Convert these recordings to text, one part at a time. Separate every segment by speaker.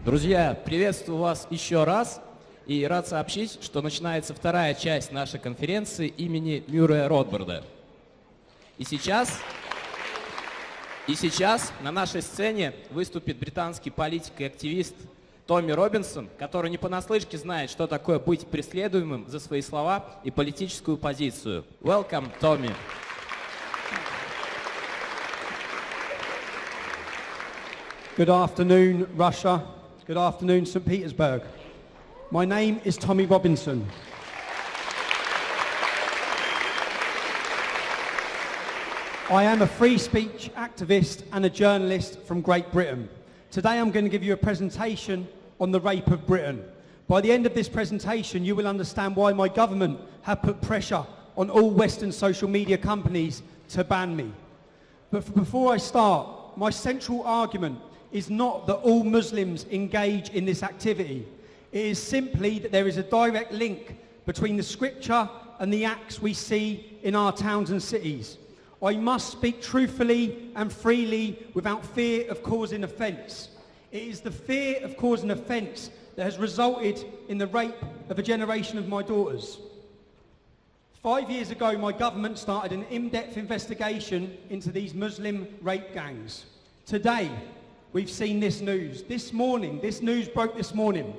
Speaker 1: Друзья, приветствую вас еще раз и рад сообщить, что начинается вторая часть нашей конференции имени Мюррея Ротбарда. И сейчас на нашей сцене выступит британский политик и активист Томми Робинсон, который не понаслышке знает, что такое быть преследуемым за свои слова и политическую позицию. Welcome, Tommy.
Speaker 2: Good afternoon, Russia. Good afternoon, St Petersbourg. My name is Tommy Robinson. I am a free speech activist and a journalist from Great Britain. Today I'm going to give you a presentation on the rape of Britain. By the end of this presentation, you will understand why my government have put pressure on all Western social media companies to ban me. But before I start, my central argument is not that all Muslims engage in this activity. It is simply that there is a direct link between the scripture and the acts we see in our towns and cities. I must speak truthfully and freely without fear of causing offence. It is the fear of causing offence that has resulted in the rape of a generation of my daughters. 5 years ago, my government started an in-depth investigation into these Muslim rape gangs. Today, we've seen this news. This news broke this morning.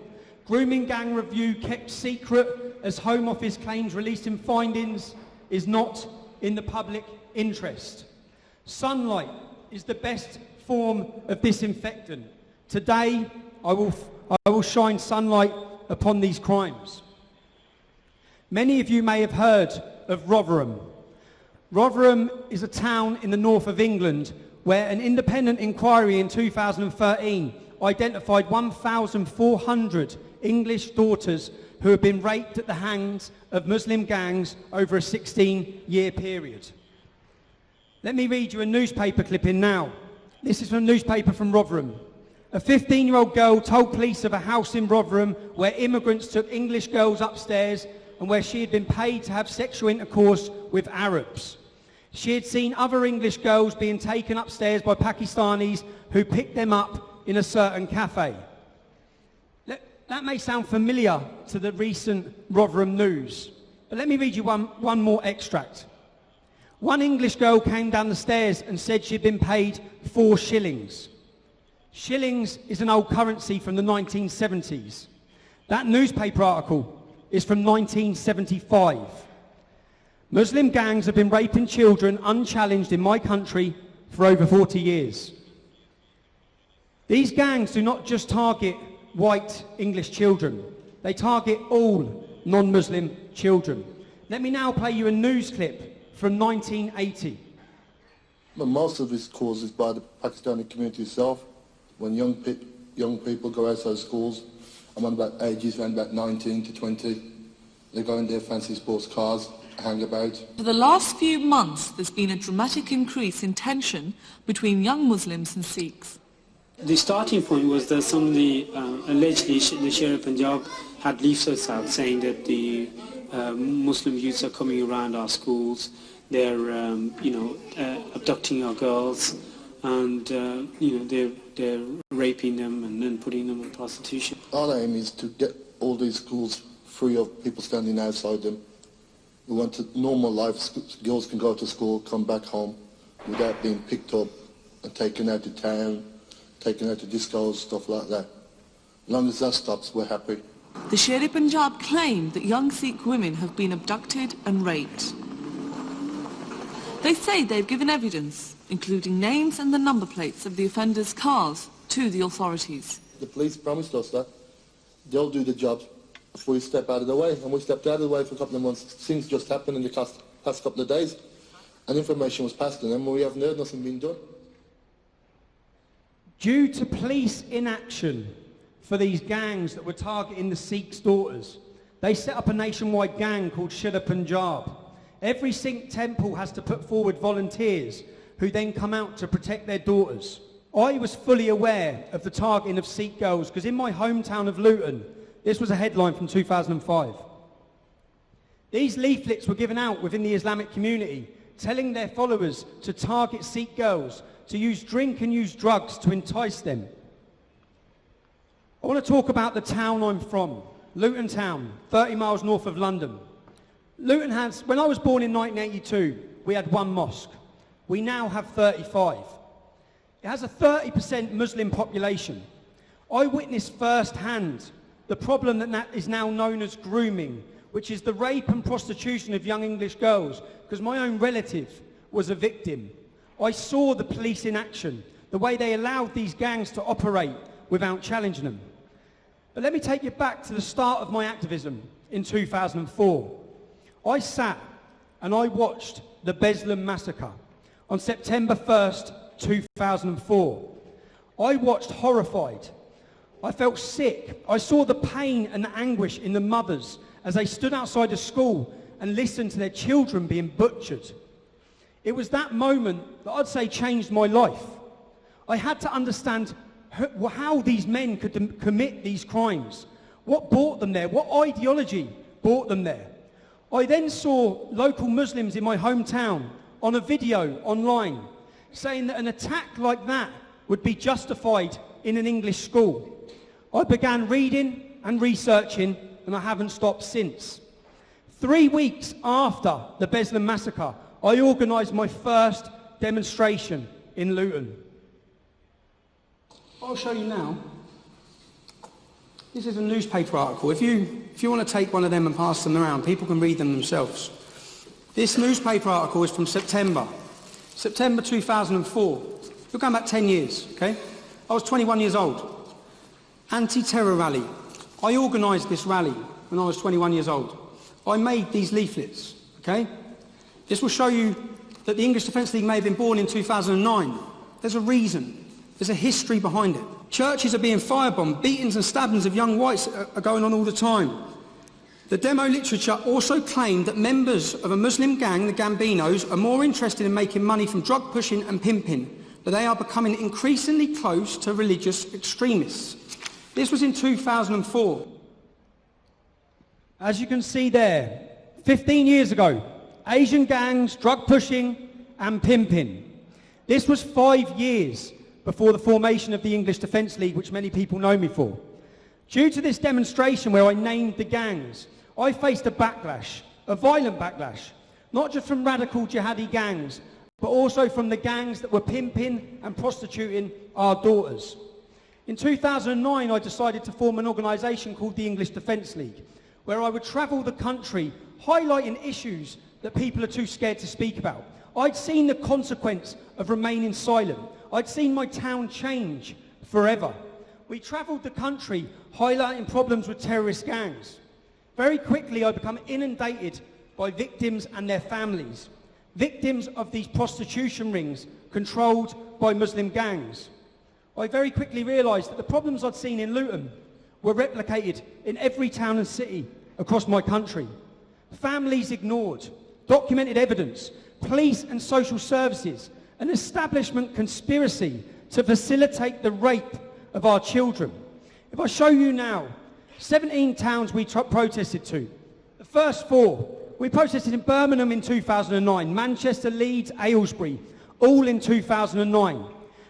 Speaker 2: Grooming gang review kept secret as Home Office claims released in findings is not in the public interest. Sunlight is the best form of disinfectant. Today, I will shine sunlight upon these crimes. Many of you may have heard of Rotherham. Rotherham is a town in the north of England where an independent inquiry in 2013 identified 1,400 English daughters who have been raped at the hands of Muslim gangs over a 16-year period. Let me read you a newspaper clipping now. This is from a newspaper from Rotherham. A 15-year-old girl told police of a house in Rotherham where immigrants took English girls upstairs and where she had been paid to have sexual intercourse with Arabs. She had seen other English girls being taken upstairs by Pakistanis who picked them up in a certain cafe. That may sound familiar to the recent Rotherham news, but let me read you one more extract. One English girl came down the stairs and said she'd been paid 4 shillings. Shillings is an old currency from the 1970s. That newspaper article is from 1975. Muslim gangs have been raping children unchallenged in my country for over 40 years. These gangs do not just target white English children. They target all non-Muslim children. Let me now play you a news clip from 1980.
Speaker 3: But most of this caused is by the Pakistani community itself. When young people go outside schools, I'm on about ages around about 19 to 20, they go in their fancy sports cars, hang about.
Speaker 4: For the last few months, there's been a dramatic increase in tension between young Muslims and Sikhs.
Speaker 5: The starting point was that somebody, allegedly the Sheriff Punjab, had leaflets out saying that the Muslim youths are coming around our schools, they're abducting our girls, and they're raping them and then putting them in prostitution.
Speaker 3: Our aim is to get all these schools free of people standing outside them. We want a normal life. Girls can go to school, come back home without being picked up and taken out to town, taken out to discos, stuff like that. As long as that stops, we're happy.
Speaker 4: The Sher-e-Punjab claim that young Sikh women have been abducted and raped. They say they've given evidence, including names and the number plates of the offenders' cars, to the authorities.
Speaker 3: The police promised us that they'll do the job if we step out of the way, and we stepped out of the way for a couple of months. Things just happened in the past couple of days, and information was passed to them, and we haven't heard nothing being done.
Speaker 2: Due to police inaction for these gangs that were targeting the Sikhs' daughters, they set up a nationwide gang called Sher-e-Punjab. Every Sikh temple has to put forward volunteers who then come out to protect their daughters. I was fully aware of the targeting of Sikh girls because in my hometown of Luton, this was a headline from 2005. These leaflets were given out within the Islamic community, telling their followers to target Sikh girls, to use drink and use drugs to entice them. I want to talk about the town I'm from, Luton Town, 30 miles north of London. Luton has, when I was born in 1982, we had one mosque. We now have 35. It has a 30% Muslim population. I witnessed firsthand the problem that is now known as grooming, which is the rape and prostitution of young English girls, because my own relative was a victim. I saw the police in action, the way they allowed these gangs to operate without challenging them. But let me take you back to the start of my activism in 2004. I sat and I watched the Bedlam massacre on September 1st, 2004. I watched horrified. I felt sick. I saw the pain and the anguish in the mothers as they stood outside the school and listened to their children being butchered. It was that moment that I'd say changed my life. I had to understand how these men could commit these crimes. What brought them there? What ideology brought them there? I then saw local Muslims in my hometown on a video online saying that an attack like that would be justified in an English school. I began reading and researching, and I haven't stopped since. 3 weeks after the Bedlam massacre, I organised my first demonstration in Luton. I'll show you now. This is a newspaper article. If you want to take one of them and pass them around, people can read them themselves. This newspaper article is from September 2004. You're going back 10 years, okay? I was 21 years old. Anti-terror rally. I organised this rally when I was 21 years old. I made these leaflets, okay? This will show you that the English Defence League may have been born in 2009. There's a reason. There's a history behind it. Churches are being firebombed. Beatings and stabbings of young whites are going on all the time. The demo literature also claimed that members of a Muslim gang, the Gambinos, are more interested in making money from drug pushing and pimping, but they are becoming increasingly close to religious extremists. This was in 2004. As you can see there, 15 years ago, Asian gangs, drug pushing and pimping. This was 5 years before the formation of the English Defence League, which many people know me for. Due to this demonstration where I named the gangs, I faced a backlash, a violent backlash, not just from radical jihadi gangs, but also from the gangs that were pimping and prostituting our daughters. In 2009, I decided to form an organisation called the English Defence League, where I would travel the country highlighting issues that people are too scared to speak about. I'd seen the consequence of remaining silent. I'd seen my town change forever. We travelled the country highlighting problems with terrorist gangs. Very quickly I became inundated by victims and their families, victims of these prostitution rings controlled by Muslim gangs. I very quickly realised that the problems I'd seen in Luton were replicated in every town and city across my country. Families ignored, documented evidence, police and social services, an establishment conspiracy to facilitate the rape of our children. If I show you now, 17 towns we protested to. The first 4, we protested in Birmingham in 2009, Manchester, Leeds, Aylesbury, all in 2009.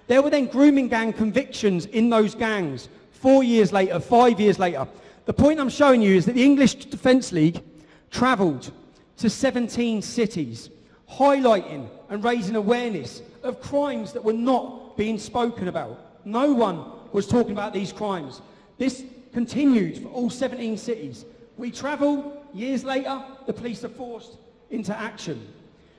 Speaker 2: There were then grooming gang convictions in those gangs 4 years later, 5 years later. The point I'm showing you is that the English Defence League travelled to 17 cities, highlighting and raising awareness of crimes that were not being spoken about. No one was talking about these crimes. This continued for all 17 cities. We travel, years later, the police are forced into action.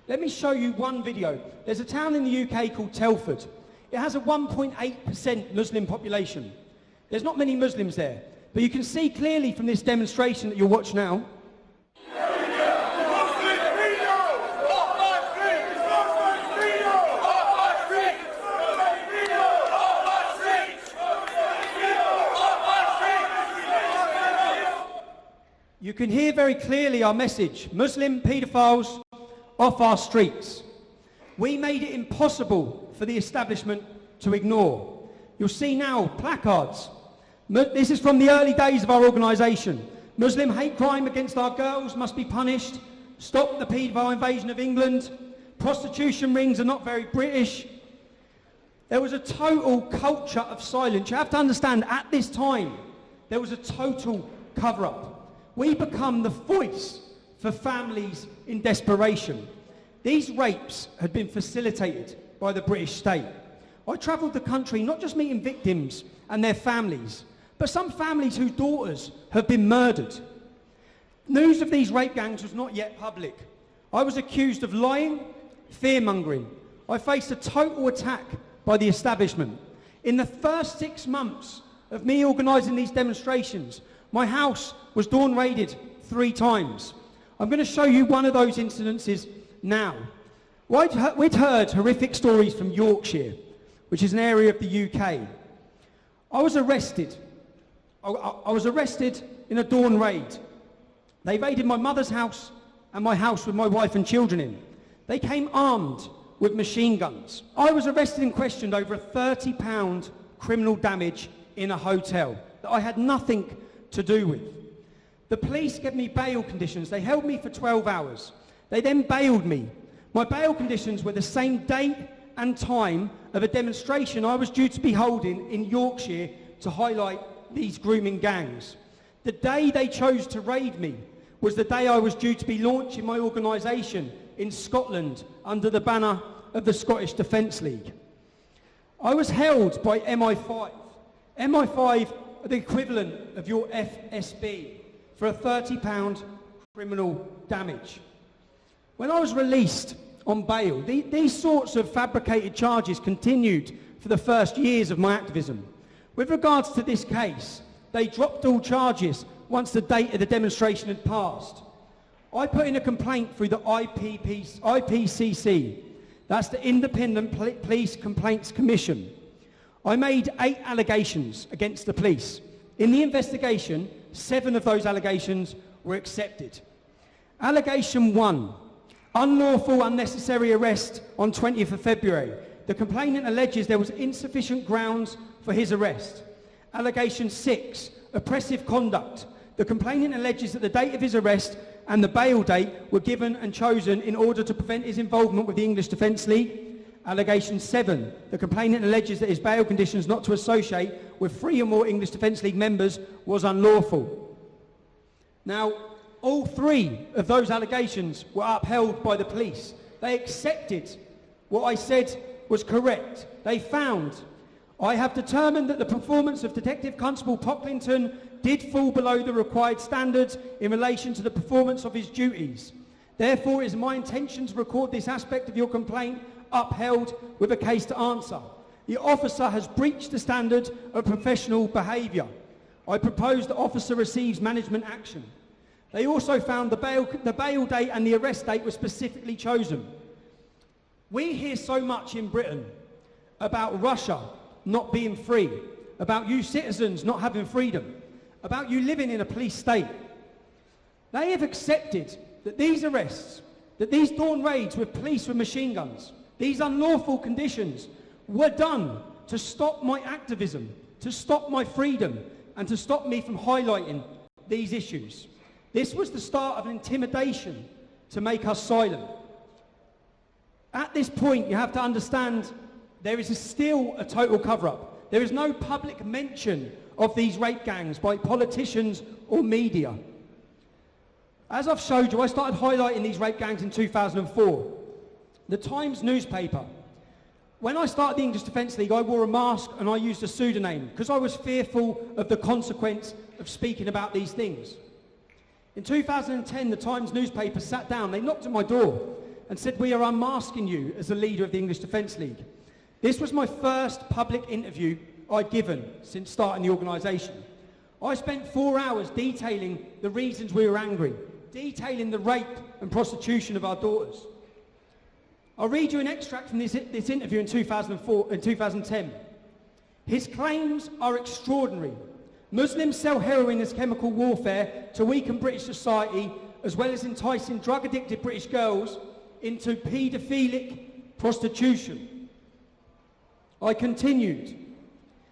Speaker 2: Let me show you one video. There's a town in the UK called Telford. It has a 1.8% Muslim population. There's not many Muslims there, but you can see clearly from this demonstration that you'll watch now, you can hear very clearly our message: Muslim paedophiles off our streets. We made it impossible for the establishment to ignore. You'll see now placards. This is from the early days of our organisation. Muslim hate crime against our girls must be punished. Stop the paedophile invasion of England. Prostitution rings are not very British. There was a total culture of silence. You have to understand, at this time, There was a total cover-up. We become the voice for families in desperation. These rapes had been facilitated by the British state. I travelled the country not just meeting victims and their families, but some families whose daughters have been murdered. News of these rape gangs was not yet public. I was accused of lying, fear-mongering. I faced a total attack by the establishment. In the first 6 months of me organising these demonstrations, my house was dawn raided 3 times. I'm going to show you one of those incidences now. We'd heard horrific stories from Yorkshire, which is an area of the UK. I was arrested. I was arrested in a dawn raid. They raided my mother's house and my house with my wife and children in. They came armed with machine guns. I was arrested and questioned over a £30 criminal damage in a hotel that I had nothing to do with. The police gave me bail conditions. They held me for 12 hours. They then bailed me. My bail conditions were the same date and time of a demonstration I was due to be holding in Yorkshire to highlight these grooming gangs. The day they chose to raid me was the day I was due to be launching my organisation in Scotland under the banner of the Scottish Defence League. I was held by MI5. MI5 are the equivalent of your FSB for a £30 criminal damage. When I was released on bail, these sorts of fabricated charges continued for the first years of my activism. With regards to this case, they dropped all charges once the date of the demonstration had passed. I put in a complaint through the IPCC, that's the Independent Police Complaints Commission. I made 8 allegations against the police. In the investigation, 7 of those allegations were accepted. Allegation 1, unlawful unnecessary arrest on 20th of February. The complainant alleges there was insufficient grounds for his arrest. Allegation 6, oppressive conduct. The complainant alleges that the date of his arrest and the bail date were given and chosen in order to prevent his involvement with the English Defence League. Allegation 7, the complainant alleges that his bail conditions not to associate with 3 or more English Defence League members was unlawful. Now, all 3 of those allegations were upheld by the police. They accepted what I said was correct. They found, I have determined that the performance of Detective Constable Pocklington did fall below the required standards in relation to the performance of his duties. Therefore, it is my intention to record this aspect of your complaint upheld with a case to answer. The officer has breached the standard of professional behaviour. I propose the officer receives management action. They also found the bail date and the arrest date were specifically chosen. We hear so much in Britain about Russia not being free, about you citizens not having freedom, about you living in a police state. They have accepted that these arrests, that these dawn raids with police with machine guns, these unlawful conditions were done to stop my activism, to stop my freedom, and to stop me from highlighting these issues. This was the start of an intimidation to make us silent. At this point, you have to understand there is still a total cover-up. There is no public mention of these rape gangs by politicians or media. As I've showed you, I started highlighting these rape gangs in 2004. The Times newspaper. When I started the English Defence League, I wore a mask and I used a pseudonym because I was fearful of the consequence of speaking about these things. In 2010, the Times newspaper sat down, they knocked at my door and said, "We are unmasking you as the leader of the English Defence League." This was my first public interview I'd given since starting the organisation. I spent 4 hours detailing the reasons we were angry, detailing the rape and prostitution of our daughters. I'll read you an extract from this interview in 2010. His claims are extraordinary. Muslims sell heroin as chemical warfare to weaken British society, as well as enticing drug-addicted British girls into paedophilic prostitution. I continued.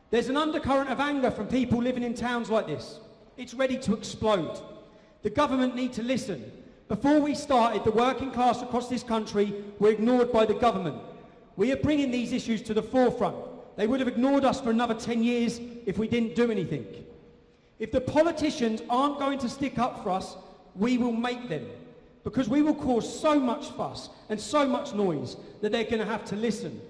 Speaker 2: There's an undercurrent of anger from people living in towns like this. It's ready to explode. The government need to listen. Before we started, the working class across this country were ignored by the government. We are bringing these issues to the forefront. They would have ignored us for another 10 years if we didn't do anything. If the politicians aren't going to stick up for us, we will make them. Because we will cause so much fuss and so much noise that they're going to have to listen.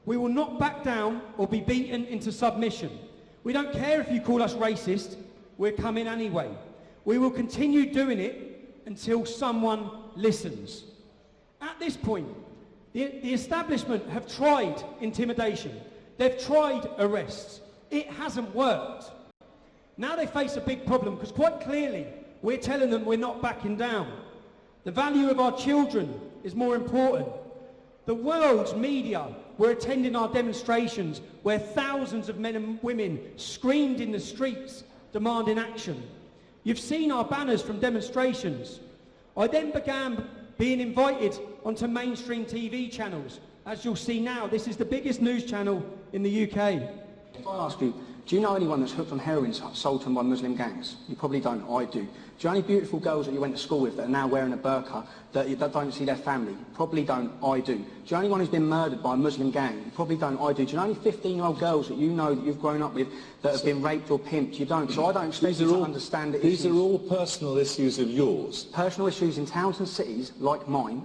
Speaker 2: We will not back down or be beaten into submission. We don't care if you call us racist, we're coming anyway. We will continue doing it until someone listens. At this point, the establishment have tried intimidation. They've tried arrests. It hasn't worked. Now they face a big problem because quite clearly we're telling them we're not backing down. The value of our children is more important. The world's media were attending our demonstrations where thousands of men and women screamed in the streets demanding action. You've seen our banners from demonstrations. I then began being invited onto mainstream TV channels. As you'll see now, this is the biggest news channel in the UK.
Speaker 6: If I ask you, do you know anyone that's hooked on heroin sold to them by Muslim gangs? You probably don't, I do. Do you know any beautiful girls that you went to school with that are now wearing a burqa that don't see their family? You probably don't, I do. Do you know anyone who's been murdered by a Muslim gang? You probably don't, I do. Do you know any 15-year-old girls that you know that you've grown up with that have been raped or pimped? You don't, so I don't expect you to understand the issues.
Speaker 7: These are all personal issues of yours.
Speaker 6: Personal issues in towns and cities like mine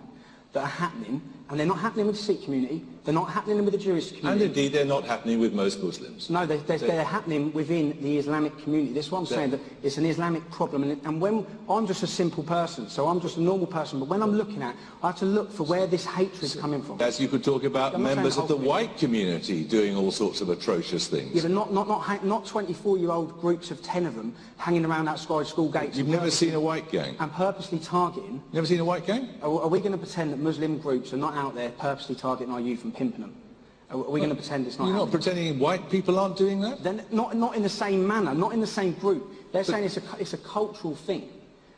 Speaker 6: that are happening, and they're not happening with the Sikh community, they're not happening with the Jewish community.
Speaker 7: And indeed, they're not happening with most Muslims.
Speaker 6: No, they're happening within the Islamic community. This is what I'm saying, that it's an Islamic problem. And when I'm just a simple person, so I'm just a normal person, but when I'm looking at, I have to look for where this hatred is coming from.
Speaker 7: As you could talk about members of the white community doing all sorts of atrocious things.
Speaker 6: Yeah, but not 24-year-old groups of 10 of them hanging around outside school gates.
Speaker 7: You've never seen a white gang?
Speaker 6: And purposely targeting.
Speaker 7: Never seen a white gang?
Speaker 6: Are we going to pretend that Muslim groups are not out there purposely targeting our youth and pimping them? Are we going to pretend it's not
Speaker 7: You're not
Speaker 6: happening?
Speaker 7: pretending white people aren't doing that?
Speaker 6: Then not in the same manner, not in the same group. They're saying it's a cultural thing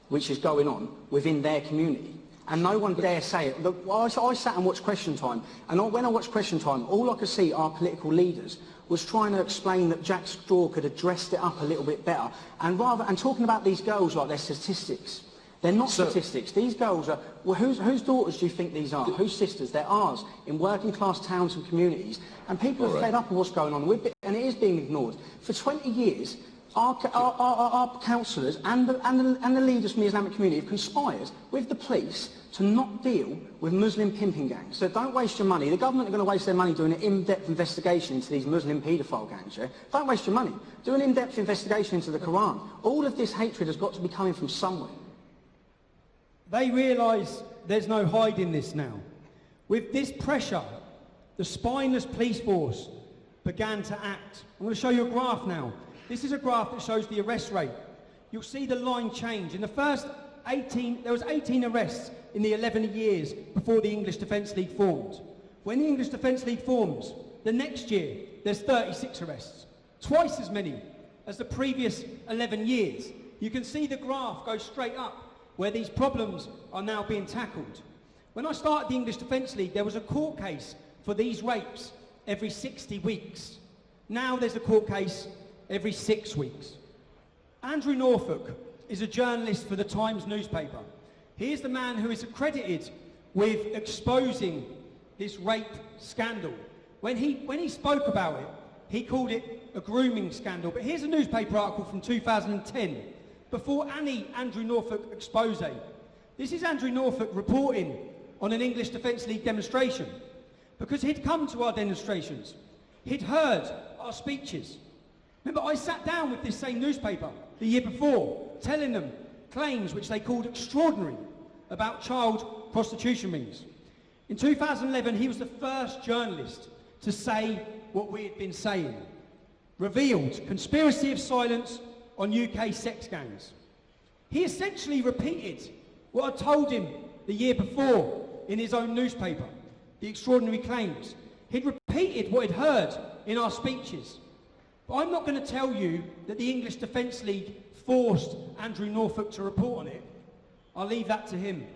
Speaker 6: which is going on within their community. And no one dare say it. Look, I sat and watched Question Time, and when I watched Question Time, all I could see our political leaders was trying to explain that Jack Straw could have dressed it up a little bit better, and talking about these girls like they're statistics. They're not statistics. These girls are... Well, whose daughters do you think these are? Whose sisters? They're ours, in working class towns and communities. And people are fed up of what's going on, and it is being ignored. For 20 years, our councillors and the leaders from the Islamic community have conspired with the police to not deal with Muslim pimping gangs. So don't waste your money. The government are going to waste their money doing an in-depth investigation into these Muslim paedophile gangs, yeah? Don't waste your money. Do an in-depth investigation into the Quran. All of this hatred has got to be coming from somewhere.
Speaker 2: They realise there's no hiding this now. With this pressure, the spineless police force began to act. I'm going to show you a graph now. This is a graph that shows the arrest rate. You'll see the line change. In the first 18, there was 18 arrests in the 11 years before the English Defence League formed. When the English Defence League forms, the next year, there's 36 arrests. Twice as many as the previous 11 years. You can see the graph go straight up, where these problems are now being tackled. When I started the English Defence League, there was a court case for these rapes every 60 weeks. Now there's a court case every 6 weeks. Andrew Norfolk is a journalist for the Times newspaper. He is the man who is accredited with exposing this rape scandal. When he spoke about it, he called it a grooming scandal. But here's a newspaper article from 2010. Before any Andrew Norfolk expose. This is Andrew Norfolk reporting on an English Defence League demonstration. Because he'd come to our demonstrations. He'd heard our speeches. Remember, I sat down with this same newspaper the year before, telling them claims which they called extraordinary about child prostitution rings. In 2011, he was the first journalist to say what we had been saying. Revealed conspiracy of silence on UK sex gangs. He essentially repeated what I told him the year before in his own newspaper, the extraordinary claims. He'd repeated what he'd heard in our speeches. But I'm not going to tell you that the English Defence League forced Andrew Norfolk to report on it. I'll leave that to him.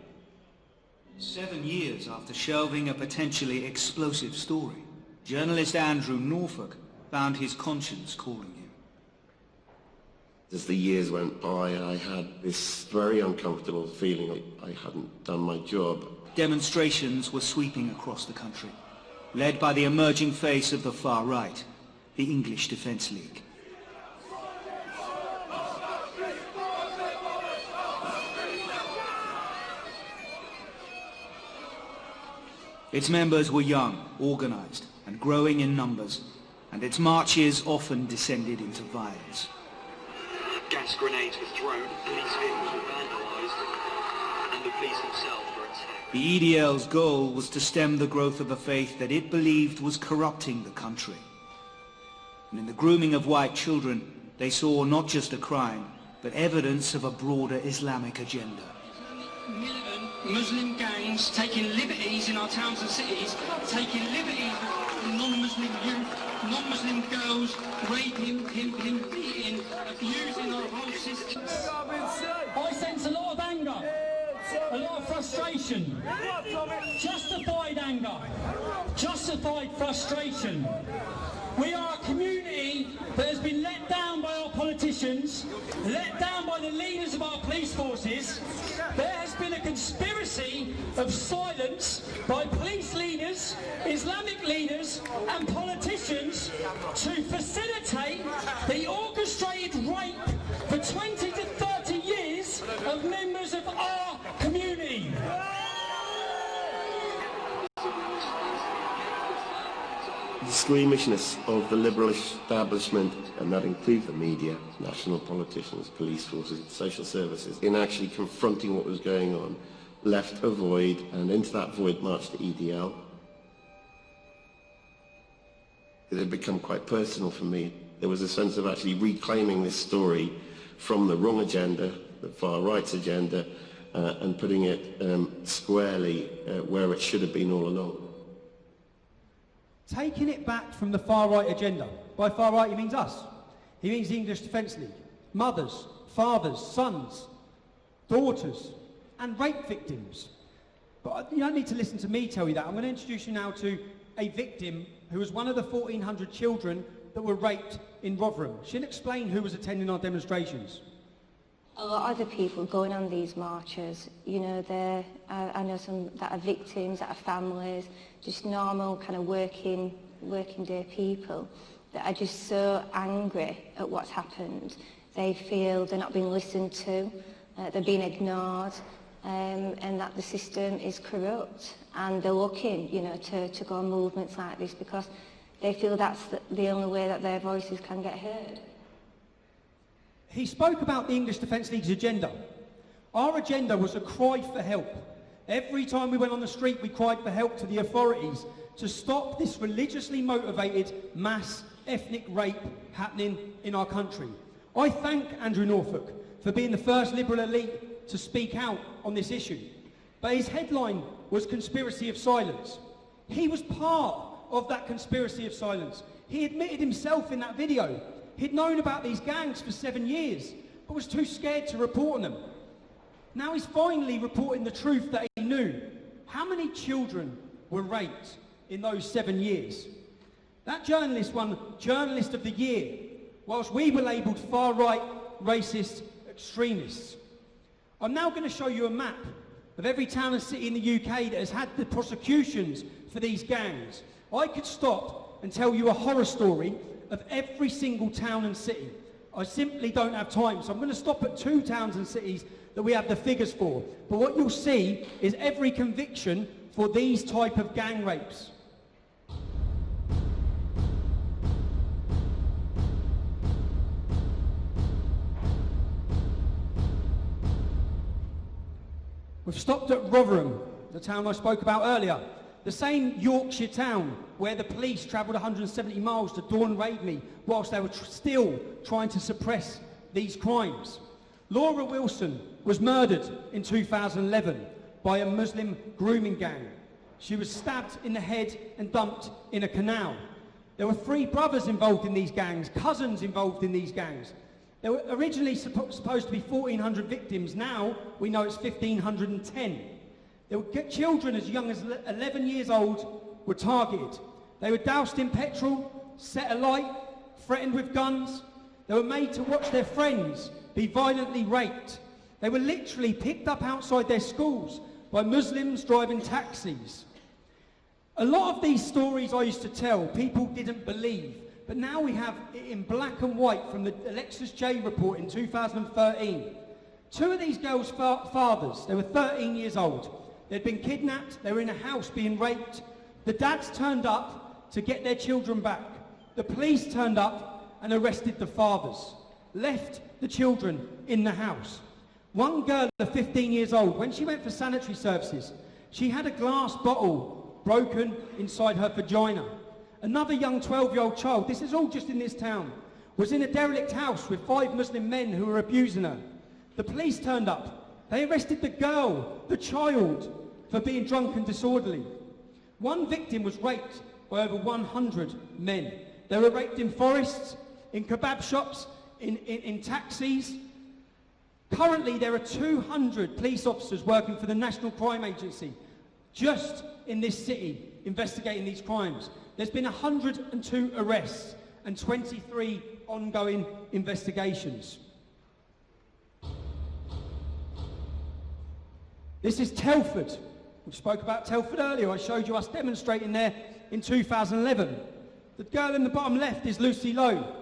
Speaker 8: 7 years after shelving a potentially explosive story, journalist Andrew Norfolk found his conscience calling him.
Speaker 9: As the years went by, I had this very uncomfortable feeling I hadn't done my job.
Speaker 8: Demonstrations were sweeping across the country, led by the emerging face of the far right, the English Defence League. Its members were young, organised and growing in numbers, and its marches often descended into violence.
Speaker 10: Gas grenades were thrown, police vehicles were vandalised, and the police themselves were attacked.
Speaker 8: The EDL's goal was to stem the growth of a faith that it believed was corrupting the country. And in the grooming of white children, they saw not just a crime, but evidence of a broader Islamic agenda.
Speaker 6: Militant Muslim gangs taking liberties in our towns and cities, taking liberties with non-Muslim youth, non-Muslim girls, raping, pimping, beating, abusing our whole system. I sense a lot of anger, a lot of frustration, justified anger, justified frustration. We are a community that has been let down by our politicians, let down by the leaders of our police forces. There has been a conspiracy of silence by police leaders, Islamic leaders and politicians to facilitate the orchestrated rape for 20 to 30 years of members of our community.
Speaker 9: The squeamishness of the liberal establishment, and that includes the media, national politicians, police forces, social services, in actually confronting what was going on, left a void, and into that void marched the EDL. It had become quite personal for me. There was a sense of actually reclaiming this story from the wrong agenda, the far right's agenda, and putting it squarely where it should have been all along.
Speaker 2: Taking it back from the far-right agenda. By far-right, he means us. He means the English Defence League. Mothers, fathers, sons, daughters, and rape victims. But you don't need to listen to me tell you that. I'm going to introduce you now to a victim who was one of the 1,400 children that were raped in Rotherham. She'll explain who was attending our demonstrations.
Speaker 11: A lot of the people going on these marches, you know, I know some that are victims, that are families, just normal kind of working day people that are just so angry at what's happened. They feel they're not being listened to, they're being ignored, and that the system is corrupt. And they're looking, you know, to go on movements like this because they feel that's the only way that their voices can get heard.
Speaker 2: He spoke about the English Defence League's agenda. Our agenda was a cry for help. Every time we went on the street, we cried for help to the authorities to stop this religiously motivated mass ethnic rape happening in our country. I thank Andrew Norfolk for being the first Liberal elite to speak out on this issue. But his headline was Conspiracy of Silence. He was part of that conspiracy of silence. He admitted himself in that video. He'd known about these gangs for 7 years, but was too scared to report on them. Now he's finally reporting the truth that he knew. How many children were raped in those 7 years? That journalist won Journalist of the Year, whilst we were labelled far-right, racist extremists. I'm now going to show you a map of every town and city in the UK that has had the prosecutions for these gangs. I could stop and tell you a horror story of every single town and city. I simply don't have time, so I'm going to stop at 2 towns and cities that we have the figures for. But what you'll see is every conviction for these type of gang rapes. We've stopped at Rotherham, the town I spoke about earlier. The same Yorkshire town where the police travelled 170 miles to dawn raid me whilst they were still trying to suppress these crimes. Laura Wilson was murdered in 2011 by a Muslim grooming gang. She was stabbed in the head and dumped in a canal. There were 3 brothers involved in these gangs, cousins involved in these gangs. There were originally supposed to be 1,400 victims. Now we know it's 1,510. There were children as young as 11 years old were targeted. They were doused in petrol, set alight, threatened with guns. They were made to watch their friends be violently raped. They were literally picked up outside their schools by Muslims driving taxis. A lot of these stories I used to tell, people didn't believe. But now we have it in black and white from the Alexis J report in 2013. 2 of these girls' fathers, they were 13 years old. They'd been kidnapped, they were in a house being raped. The dads turned up to get their children back. The police turned up and arrested the fathers, left the children in the house. One girl at 15 years old, when she went for sanitary services, she had a glass bottle broken inside her vagina. Another young 12-year-old child, this is all just in this town, was in a derelict house with 5 Muslim men who were abusing her. The police turned up. They arrested the girl, the child, for being drunk and disorderly. One victim was raped by over 100 men. They were raped in forests, in kebab shops, in taxis. Currently, there are 200 police officers working for the National Crime Agency just in this city investigating these crimes. There's been 102 arrests and 23 ongoing investigations. This is Telford. We spoke about Telford earlier. I showed you us demonstrating there in 2011. The girl in the bottom left is Lucy Lowe.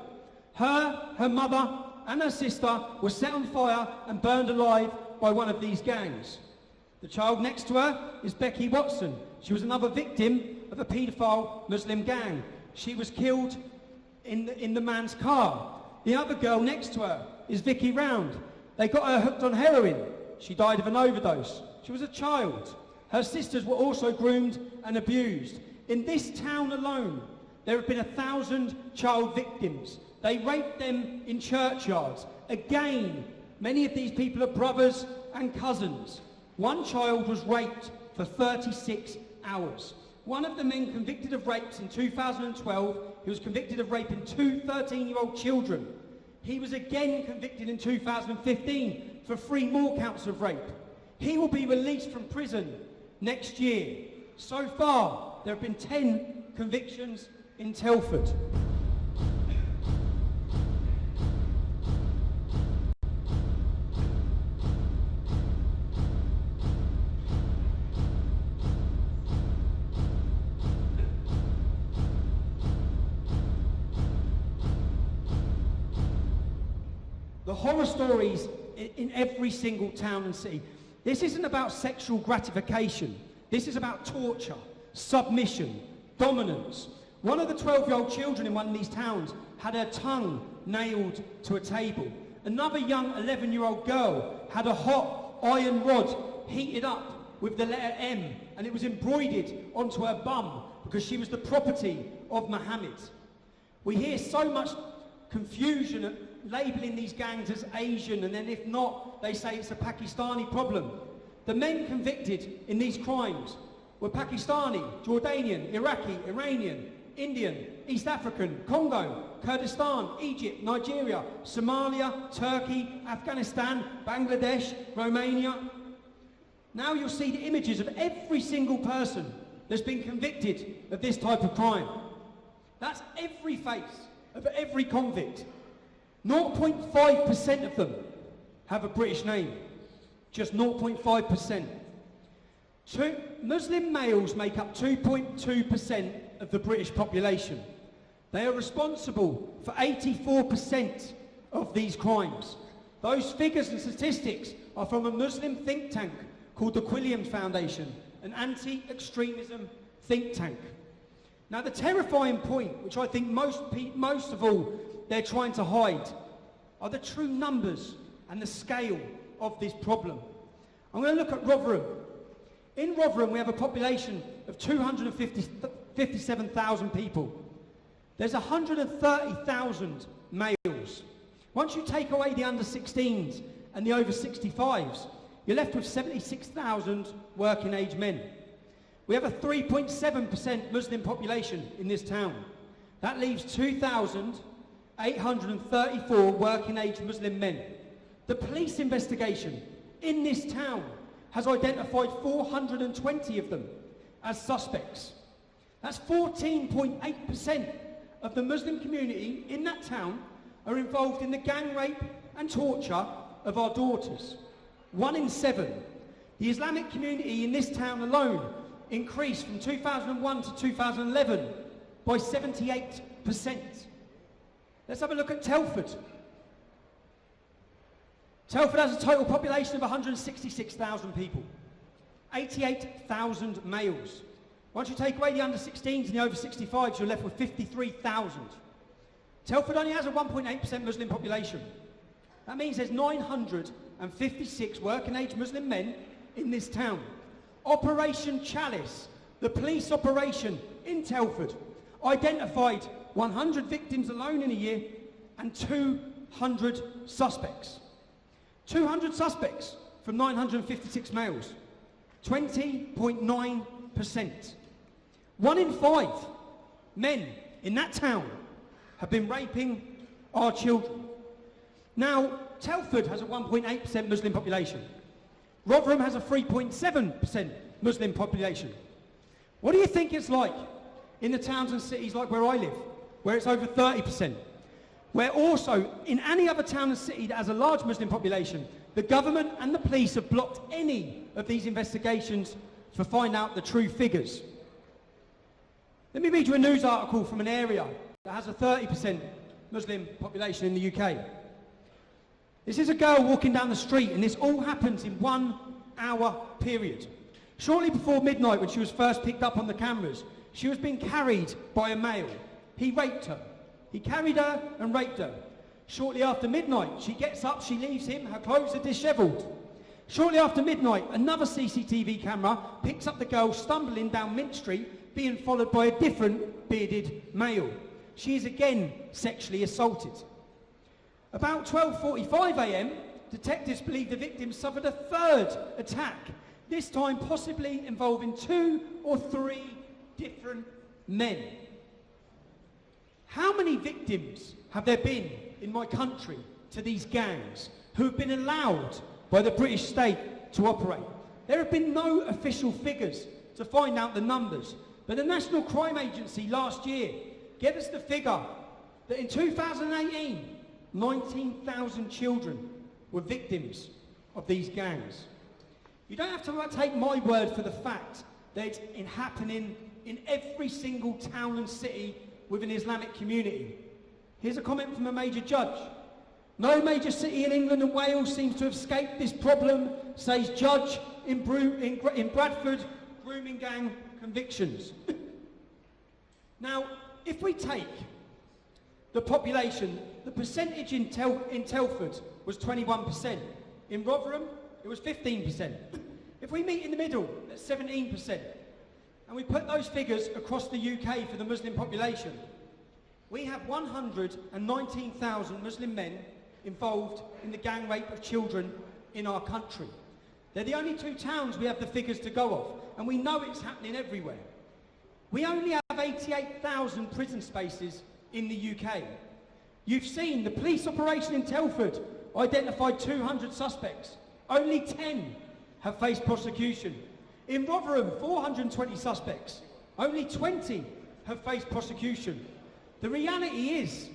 Speaker 2: Her mother and her sister were set on fire and burned alive by one of these gangs. The child next to her is Becky Watson. She was another victim of a paedophile Muslim gang. She was killed in the man's car. The other girl next to her is Vicky Round. They got her hooked on heroin. She died of an overdose. She was a child. Her sisters were also groomed and abused. In this town alone, there have been 1,000 child victims. They raped them in churchyards. Again, many of these people are brothers and cousins. One child was raped for 36 hours. One of the men convicted of rapes in 2012, he was convicted of raping 2 13-year-old children. He was again convicted in 2015 for 3 more counts of rape. He will be released from prison next year. So far, there have been 10 convictions in Telford. The horror stories in every single town and city. This isn't about sexual gratification. This is about torture, submission, dominance. One of the 12-year-old children in one of these towns had her tongue nailed to a table. Another young 11-year-old girl had a hot iron rod heated up with the letter M, and it was embroidered onto her bum because she was the property of Muhammad. We hear so much confusion labelling these gangs as Asian, and then if not, they say it's a Pakistani problem. The men convicted in these crimes were Pakistani, Jordanian, Iraqi, Iranian, Indian, East African, Congo, Kurdistan, Egypt, Nigeria, Somalia, Turkey, Afghanistan, Bangladesh, Romania. Now you'll see the images of every single person that's been convicted of this type of crime. That's every face of every convict. 0.5% of them have a British name. Just 0.5%. Muslim males make up 2.2% of the British population. They are responsible for 84% of these crimes. Those figures and statistics are from a Muslim think tank called the Quilliam Foundation, an anti-extremism think tank. Now the terrifying point, which I think most of all they're trying to hide, are the true numbers and the scale of this problem. I'm going to look at Rotherham. In Rotherham we have a population of 257,000 people. There's 130,000 males. Once you take away the under-16s and the over-65s, you're left with 76,000 working age men. We have a 3.7% Muslim population in this town. That leaves 2,834 working age Muslim men. The police investigation in this town has identified 420 of them as suspects. That's 14.8% of the Muslim community in that town are involved in the gang rape and torture of our daughters. 1 in 7. The Islamic community in this town alone increased from 2001 to 2011 by 78%. Let's have a look at Telford. Telford has a total population of 166,000 people. 88,000 males. Once you take away the under 16s and the over 65s, you're left with 53,000. Telford only has a 1.8% Muslim population. That means there's 956 working-age Muslim men in this town. Operation Chalice, the police operation in Telford, identified 100 victims alone in a year and 200 suspects. 200 suspects from 956 males. 20.9%. 1 in 5 men in that town have been raping our children. Now, Telford has a 1.8% Muslim population. Rotherham has a 3.7% Muslim population. What do you think it's like in the towns and cities like where I live, where it's over 30%? Where also, in any other town and city that has a large Muslim population, the government and the police have blocked any of these investigations to find out the true figures. Let me read you a news article from an area that has a 30% Muslim population in the UK. This is a girl walking down the street, and this all happens in 1 hour period. Shortly before midnight, when she was first picked up on the cameras, she was being carried by a male. He raped her. He carried her and raped her. Shortly after midnight, she gets up, she leaves him, her clothes are dishevelled. Shortly after midnight, another CCTV camera picks up the girl stumbling down Mint Street, being followed by a different bearded male. She is again sexually assaulted. About 12:45 a.m, detectives believe the victim suffered a third attack, this time possibly involving 2 or 3 different men. How many victims have there been in my country to these gangs who have been allowed by the British state to operate? There have been no official figures to find out the numbers, but the National Crime Agency last year gave us the figure that in 2018, 19,000 children were victims of these gangs. You don't have to take my word for the fact that it's happening in every single town and city with an Islamic community. Here's a comment from a major judge. No major city in England and Wales seems to have escaped this problem, says judge in Bradford grooming gang convictions. Now, if we take the population, the percentage in Telford was 21%. In Rotherham, it was 15%. If we meet in the middle, that's 17%. And we put those figures across the UK for the Muslim population, we have 119,000 Muslim men involved in the gang rape of children in our country. They're the only 2 towns we have the figures to go off, and we know it's happening everywhere. We only have 88,000 prison spaces in the UK. You've seen the police operation in Telford identified 200 suspects. Only 10 have faced prosecution. In Rotherham, 420 suspects. Only 20 have faced prosecution. The reality is,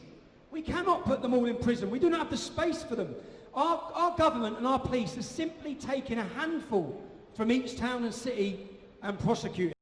Speaker 2: we cannot put them all in prison. We do not have the space for them. Our government and our police are simply taking a handful from each town and city and prosecuting.